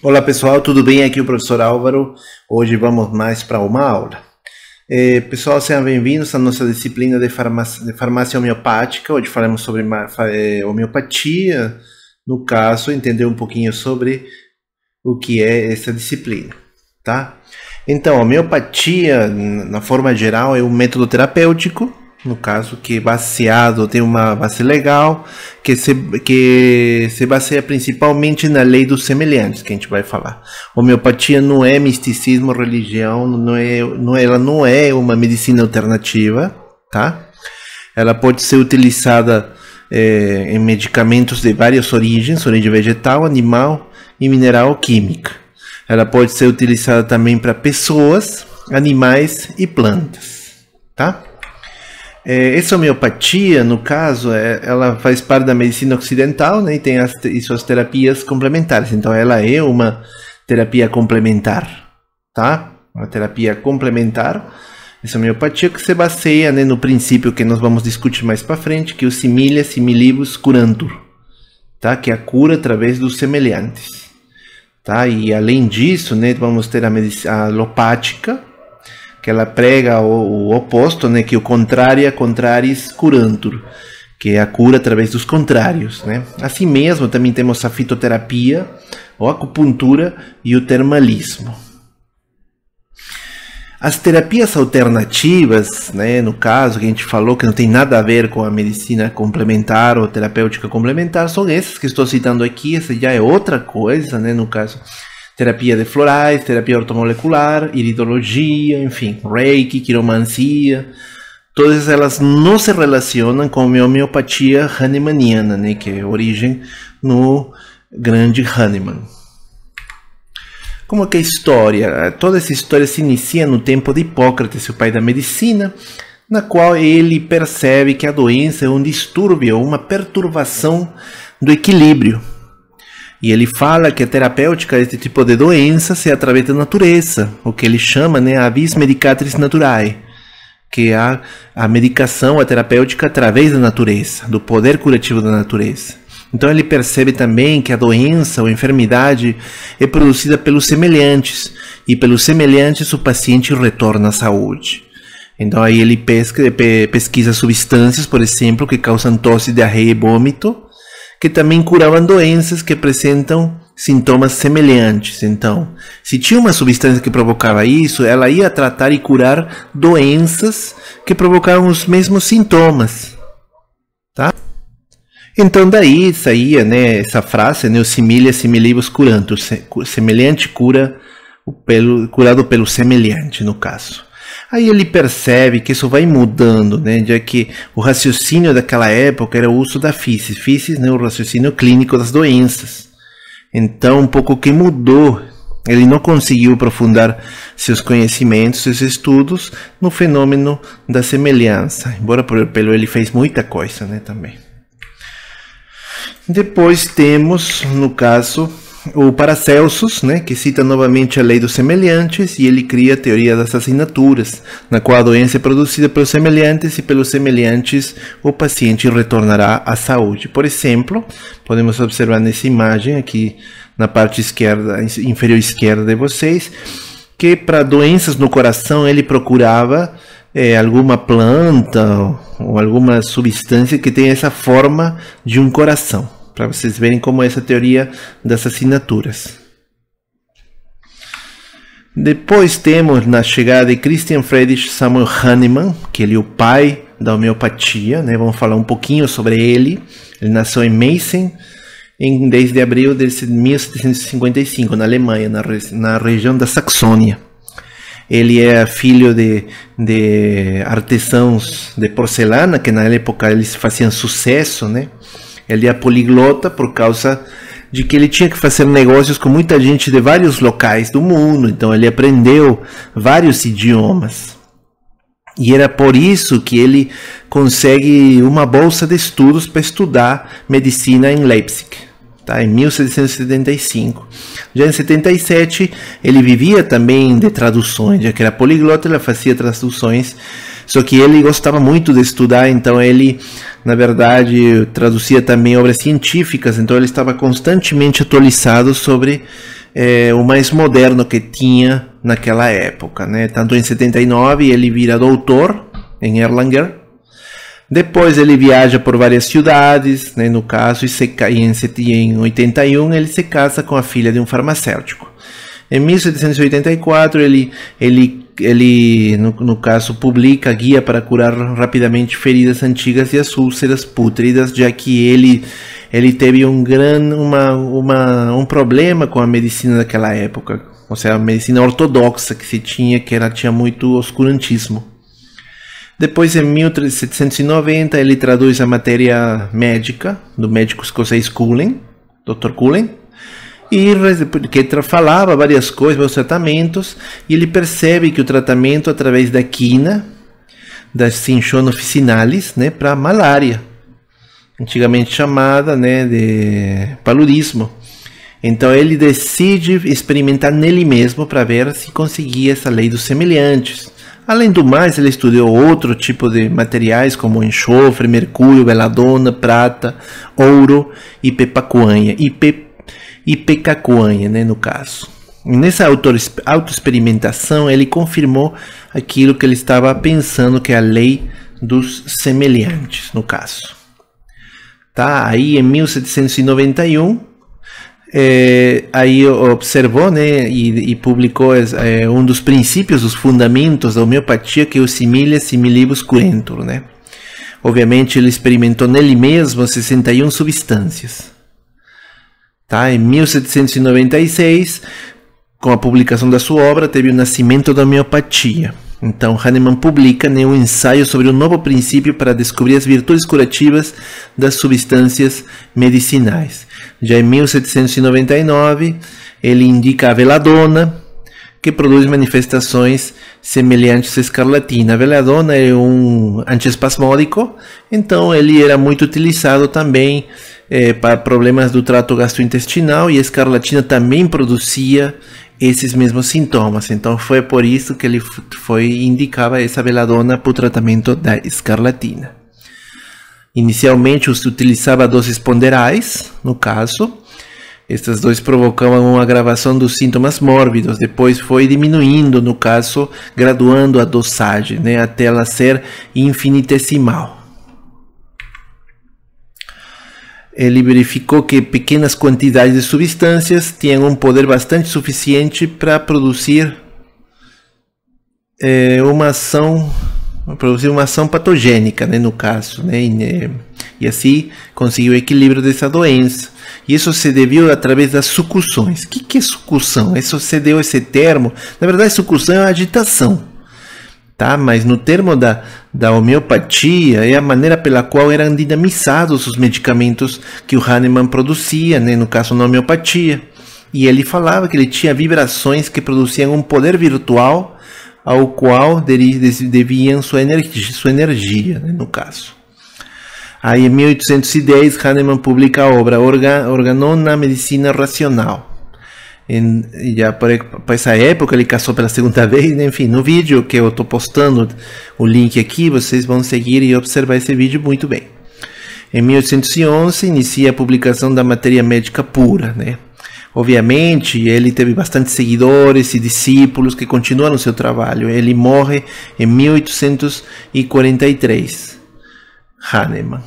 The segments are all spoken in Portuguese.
Olá pessoal, tudo bem? Aqui é o professor Álvaro. Hoje vamos mais para uma aula. Pessoal, sejam bem-vindos à nossa disciplina de farmácia homeopática. Hoje falaremos sobre homeopatia, no caso, entender um pouquinho sobre o que é essa disciplina, tá? Então, a homeopatia, na forma geral, é um método terapêutico, no caso, que é baseado, tem uma base legal, que se baseia principalmente na lei dos semelhantes, que a gente vai falar. Homeopatia não é misticismo, religião, ela não é uma medicina alternativa, tá? Ela pode ser utilizada em medicamentos de várias origens, origem vegetal, animal e mineral química. Ela pode ser utilizada também para pessoas, animais e plantas, tá? Essa homeopatia, no caso, ela faz parte da medicina ocidental, né, e tem suas terapias complementares. Então, ela é uma terapia complementar, tá? Uma terapia complementar. Essa homeopatia que se baseia, né, no princípio que nós vamos discutir mais para frente, que é o similia similibus curantur, tá? Que é a cura através dos semelhantes, tá? E além disso, né, vamos ter a medicina alopática, que ela prega o oposto, né, que o contraria contraris curantur, que é a cura através dos contrários, né? Assim mesmo, também temos a fitoterapia, a acupuntura e o termalismo. As terapias alternativas, né, no caso que a gente falou que não tem nada a ver com a medicina complementar ou terapêutica complementar, são essas que estou citando aqui. Essa já é outra coisa, né, no caso terapia de florais, terapia ortomolecular, iridologia, enfim, reiki, quiromancia, todas elas não se relacionam com a homeopatia hahnemanniana, né, que é origem no grande Hahnemann. Como que é a história? Toda essa história se inicia no tempo de Hipócrates, o pai da medicina, na qual ele percebe que a doença é um distúrbio, uma perturbação do equilíbrio. E ele fala que a terapêutica deste tipo de doenças é através da natureza, o que ele chama, né, a vis medicatrix naturae, que é a medicação, a terapêutica através da natureza, do poder curativo da natureza. Então ele percebe também que a doença ou enfermidade é produzida pelos semelhantes, e pelos semelhantes o paciente retorna à saúde. Então aí ele pesquisa substâncias, por exemplo, que causam tosse, diarreia e vômito, que também curavam doenças que apresentam sintomas semelhantes. Então, se tinha uma substância que provocava isso, ela ia tratar e curar doenças que provocavam os mesmos sintomas, tá? Então daí saía, né, essa frase, né, o similia similibus curantur, semelhante cura curado pelo semelhante, no caso. Aí ele percebe que isso vai mudando, né, já que o raciocínio daquela época era o uso da físis, né, o raciocínio clínico das doenças. Então, um pouco que mudou, ele não conseguiu aprofundar seus conhecimentos, seus estudos no fenômeno da semelhança, embora pelo ele fez muita coisa, né, também. Depois temos, no caso, o Paracelsus, né, que cita novamente a lei dos semelhantes, e ele cria a teoria das assinaturas, na qual a doença é produzida pelos semelhantes, e pelos semelhantes o paciente retornará à saúde. Por exemplo, podemos observar nessa imagem aqui na parte esquerda, inferior esquerda de vocês, que para doenças no coração ele procurava alguma planta ou alguma substância que tenha essa forma de um coração, para vocês verem como é essa teoria das assinaturas. Depois temos na chegada de Christian Friedrich Samuel Hahnemann, que ele é o pai da homeopatia, né? Vamos falar um pouquinho sobre ele. Ele nasceu em Meissen em 10 de abril de 1755, na Alemanha, na região da Saxônia. Ele é filho de artesãos de porcelana, que na época eles faziam sucesso, né? Ele é poliglota por causa de que ele tinha que fazer negócios com muita gente de vários locais do mundo. Então ele aprendeu vários idiomas. E era por isso que ele consegue uma bolsa de estudos para estudar medicina em Leipzig, tá? Em 1775. Já em 77 ele vivia também de traduções, já que era poliglota, ele fazia traduções. Só que ele gostava muito de estudar, então ele, na verdade, traduzia também obras científicas, então ele estava constantemente atualizado sobre o mais moderno que tinha naquela época, né? Tanto em 79 ele vira doutor em Erlanger. Depois ele viaja por várias cidades, né, no caso, em 81 ele se casa com a filha de um farmacêutico. Em 1784 ele no caso publica a guia para curar rapidamente feridas antigas e as úlceras pútridas, já que ele teve um problema com a medicina daquela época, ou seja, a medicina ortodoxa que se tinha, que ela tinha muito oscurantismo. Depois, em 1790, ele traduz a matéria médica do médico escocês Cullen, Dr. Cullen, que falava várias coisas, vários tratamentos, e ele percebe que o tratamento através da quina, da Cinchona officinalis, né, para malária, antigamente chamada, né, de paludismo. Então ele decide experimentar nele mesmo para ver se conseguia essa lei dos semelhantes. Além do mais, ele estudou outro tipo de materiais como enxofre, mercúrio, beladona, prata, ouro e pepacuanha, ipecacuanha, né, no caso. E nessa autoexperimentação, ele confirmou aquilo que ele estava pensando, que é a lei dos semelhantes, no caso. Tá? Aí, em 1791... aí observou, né, e publicou um dos princípios, os fundamentos da homeopatia, que é o similia similibus curentur, né? Obviamente ele experimentou nele mesmo 61 substâncias. Tá? Em 1796, com a publicação da sua obra, teve o nascimento da homeopatia. Então Hahnemann publica, né, um ensaio sobre um novo princípio para descobrir as virtudes curativas das substâncias medicinais. Já em 1799, ele indica a veladona, que produz manifestações semelhantes à escarlatina. A veladona é um antiespasmódico, então ele era muito utilizado também para problemas do trato gastrointestinal, e a escarlatina também produzia esses mesmos sintomas. Então foi por isso que ele indicava essa veladona para o tratamento da escarlatina. Inicialmente se utilizava doses ponderais, no caso. Estas dois provocavam uma agravação dos sintomas mórbidos. Depois foi diminuindo, no caso, graduando a dosagem, né, até ela ser infinitesimal. Ele verificou que pequenas quantidades de substâncias tinham um poder bastante suficiente para produzir uma ação patogênica, né, no caso, né, e assim conseguiu o equilíbrio dessa doença. E isso se deveu através das sucusões. O que é sucussão? Isso se deu esse termo. Na verdade, sucussão é agitação, tá? Mas no termo da homeopatia é a maneira pela qual eram dinamizados os medicamentos que o Hahnemann produzia, né, no caso na homeopatia. E ele falava que ele tinha vibrações que produziam um poder virtual ao qual deviam sua energia, né, no caso. Aí em 1810 Hahnemann publica a obra Organon na Medicina Racional. Já por essa época ele casou pela segunda vez, né? Enfim, no vídeo que eu estou postando o link aqui, vocês vão seguir e observar esse vídeo muito bem. Em 1811 inicia a publicação da matéria médica pura, né? Obviamente ele teve bastante seguidores e discípulos que continuaram seu trabalho. Ele morre em 1843, Hahnemann.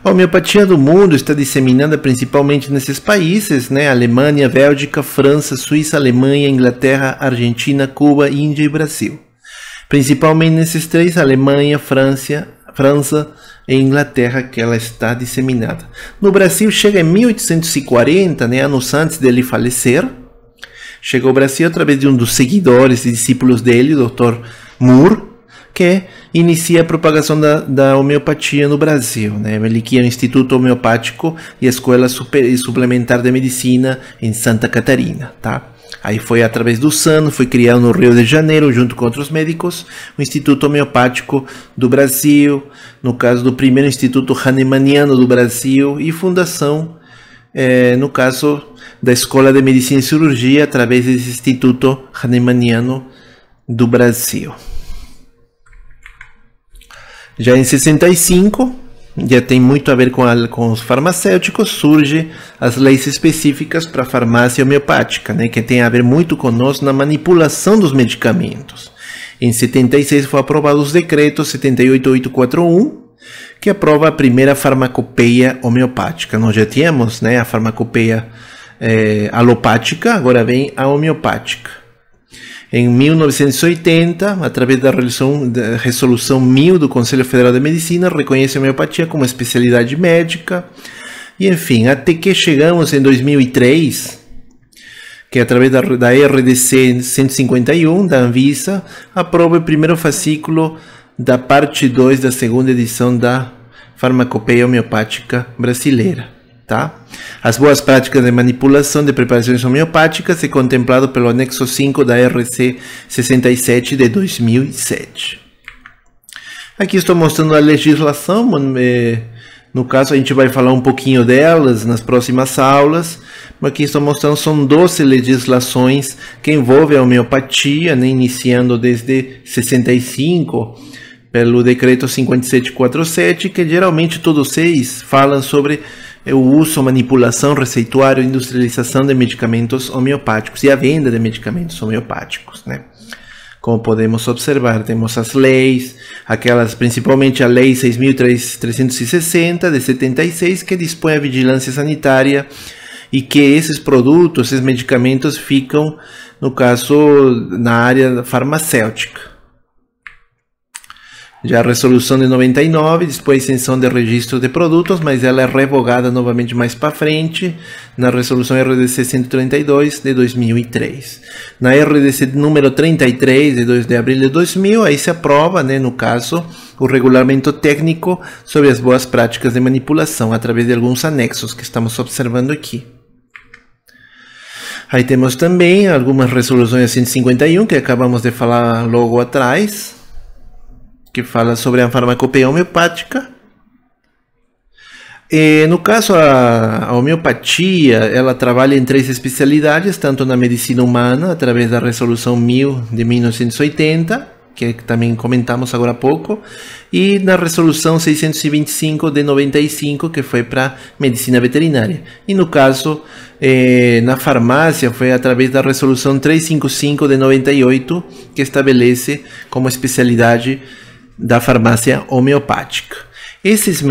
A homeopatia do mundo está disseminada principalmente nesses países, né? Alemanha, Bélgica, França, Suíça, Alemanha, Inglaterra, Argentina, Cuba, Índia e Brasil. Principalmente nesses três, Alemanha, França e Inglaterra, que ela está disseminada. No Brasil chega em 1840, né, anos antes dele falecer. Chegou ao Brasil através de um dos seguidores e discípulos dele, o Dr. Moore, que inicia a propagação da homeopatia no Brasil, né? Ele cria o Instituto Homeopático e a Escola Suplementar de Medicina em Santa Catarina, tá? Aí foi através do SAN, foi criado no Rio de Janeiro, junto com outros médicos, o Instituto Homeopático do Brasil, no caso do primeiro Instituto Hahnemanniano do Brasil, e fundação, no caso da Escola de Medicina e Cirurgia, através desse Instituto Hahnemanniano do Brasil. Já em 65, já tem muito a ver com os farmacêuticos, surge as leis específicas para a farmácia homeopática, né, que tem a ver muito conosco na manipulação dos medicamentos. Em 76 foi aprovado os decretos 78841, que aprova a primeira farmacopeia homeopática. Nós já tínhamos, né, a farmacopeia alopática, agora vem a homeopática. Em 1980, através da resolução 1000 do Conselho Federal de Medicina, reconhece a homeopatia como especialidade médica. E enfim, até que chegamos em 2003, que através da RDC 151 da Anvisa, aprova o primeiro fascículo da parte 2 da segunda edição da Farmacopeia Homeopática Brasileira. Tá? As boas práticas de manipulação de preparações homeopáticas é contemplado pelo anexo 5 da RC 67 de 2007. Aqui estou mostrando a legislação, no caso a gente vai falar um pouquinho delas nas próximas aulas, mas aqui estou mostrando são 12 legislações que envolvem a homeopatia, né, iniciando desde 65, pelo decreto 5747, que geralmente todos eles falam sobre o uso, manipulação, receituário, industrialização de medicamentos homeopáticos e a venda de medicamentos homeopáticos, né? Como podemos observar, temos as leis, aquelas, principalmente a Lei 6.360 de 76, que dispõe a vigilância sanitária e que esses produtos, esses medicamentos ficam, no caso, na área farmacêutica. Já a resolução de 99 dispõe a isenção de registro de produtos, mas ela é revogada novamente mais para frente na resolução RDC 132 de 2003. Na RDC número 33 de 2 de abril de 2000, aí se aprova, né, no caso, o regulamento técnico sobre as boas práticas de manipulação, através de alguns anexos que estamos observando aqui. Aí temos também algumas resoluções 151, que acabamos de falar logo atrás, que fala sobre a farmacopeia homeopática. No caso, a homeopatia, ela trabalha em 3 especialidades, tanto na medicina humana, através da resolução 1000 de 1980, que também comentamos agora há pouco, e na resolução 625 de 95, que foi para medicina veterinária. E no caso, na farmácia, foi através da resolução 355 de 98, que estabelece como especialidade da farmácia homeopática. Esses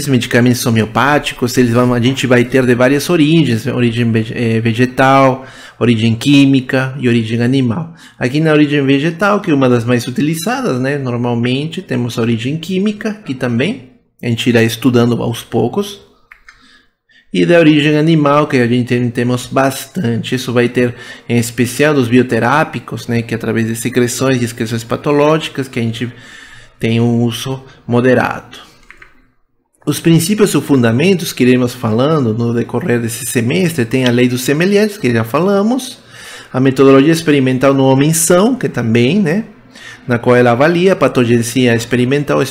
medicamentos homeopáticos, a gente vai ter de várias origens, origem vegetal, origem química e origem animal. Aqui na origem vegetal, que é uma das mais utilizadas, né? Normalmente temos a origem química, que também a gente irá estudando aos poucos. E da origem animal, que a gente temos bastante. Isso vai ter em especial dos bioterápicos, né? Que através de secreções e excreções patológicas, que a gente tem um uso moderado. Os princípios e fundamentos que iremos falando no decorrer desse semestre tem a lei dos semelhantes, que já falamos, a metodologia experimental no homem-são, que também, né, na qual ela avalia a patogenia experimental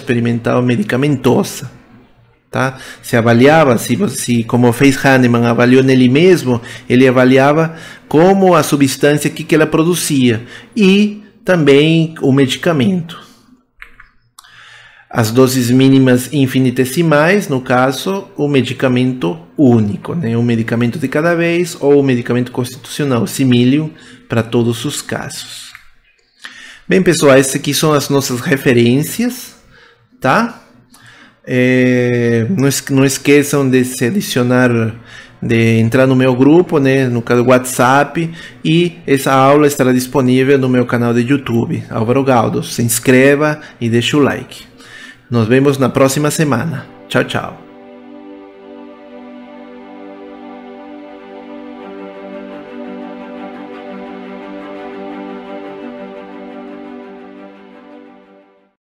medicamentosa. Tá? Se avaliava, como fez Hahnemann, avaliou nele mesmo, ele avaliava como a substância que ela produzia e também o medicamento. As doses mínimas infinitesimais, no caso, o medicamento único, né? Um medicamento de cada vez ou o medicamento constitucional, similium, para todos os casos. Bem, pessoal, essas aqui são as nossas referências, tá? Não esqueçam de se adicionar, de entrar no meu grupo, né, no caso WhatsApp, e essa aula estará disponível no meu canal de YouTube, Álvaro Gaudos. Se inscreva e deixe o like. Nos vemos na próxima semana. Tchau, tchau.